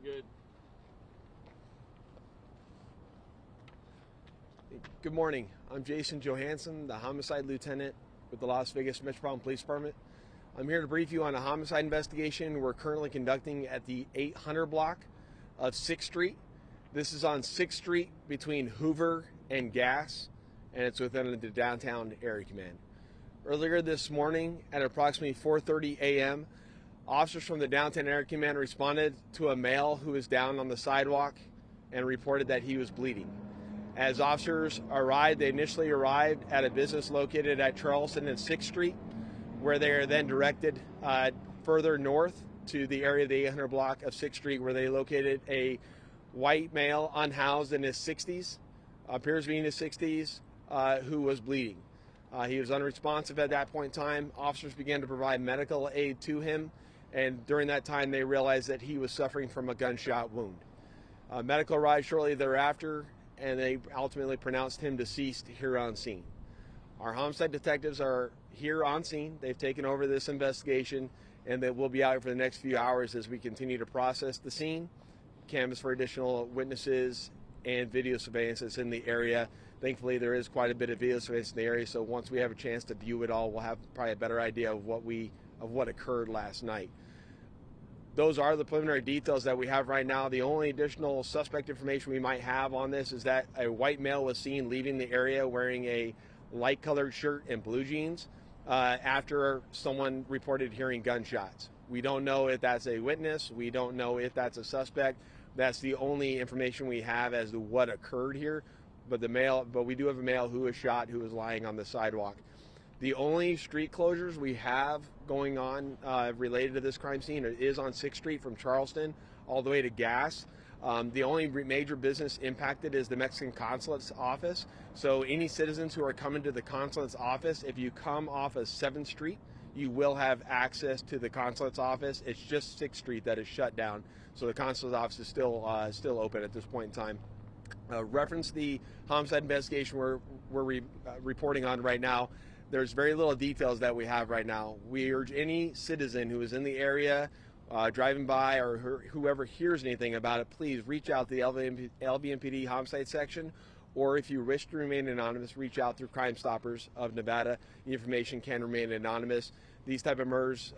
good. Good morning. I'm Jason Johansson, the Homicide Lieutenant with the Las Vegas Metropolitan Police Department. I'm here to brief you on a homicide investigation we're currently conducting at the 800 block of 6th Street. This is on 6th Street between Hoover and Gas, and it's within the downtown area command. Earlier this morning at approximately 4:30 a.m., officers from the downtown area command responded to a male who was down on the sidewalk and reported that he was bleeding. As officers arrived, they initially arrived at a business located at Charleston and 6th Street, where they are then directed further north to the area of the 800 block of 6th Street, where they located a white male unhoused in his 60s, appears to be in his 60s, who was bleeding. He was unresponsive at that point in time. Officers began to provide medical aid to him, and during that time they realized that he was suffering from a gunshot wound. Medical arrived shortly thereafter, and they ultimately pronounced him deceased here on scene. Our homicide detectives are here on scene. They've taken over this investigation, and they will be out for the next few hours as we continue to process the scene, canvass for additional witnesses, and video surveillance that's in the area. Thankfully, there is quite a bit of video surveillance in the area, so once we have a chance to view it all, we'll have probably a better idea of what occurred last night. Those are the preliminary details that we have right now. The only additional suspect information we might have on this is that a white male was seen leaving the area wearing a light-colored shirt and blue jeans after someone reported hearing gunshots. We don't know if that's a witness. We don't know if that's a suspect. That's the only information we have as to what occurred here. But we do have a male who was shot, who was lying on the sidewalk. The only street closures we have going on related to this crime scene is on 6th Street from Charleston all the way to Gas. The only major business impacted is the Mexican consulate's office. So any citizens who are coming to the consulate's office, if you come off of 7th Street, you will have access to the consulate's office. It's just 6th Street that is shut down. So the consulate's office is still open at this point in time. Reference the homicide investigation we're reporting on right now. There's very little details that we have right now. We urge any citizen who is in the area, driving by, or whoever hears anything about it, please reach out to the LVMPD homicide section, or if you wish to remain anonymous, reach out through Crime Stoppers of Nevada. The information can remain anonymous. These type of murders,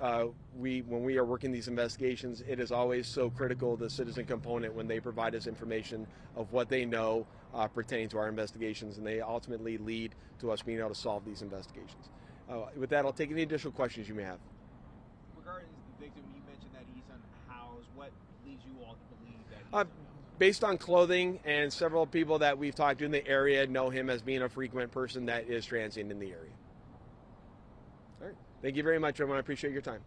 when we are working these investigations, it is always so critical, the citizen component, when they provide us information of what they know pertaining to our investigations, and they ultimately lead to us being able to solve these investigations. With that, I'll take any additional questions you may have. Regarding the victim, you mentioned that he's unhoused. What leads you all to believe that he's unhoused? Based on clothing, and several people that we've talked to in the area know him as being a frequent person that is transient in the area. All right. Thank you very much, everyone. I appreciate your time.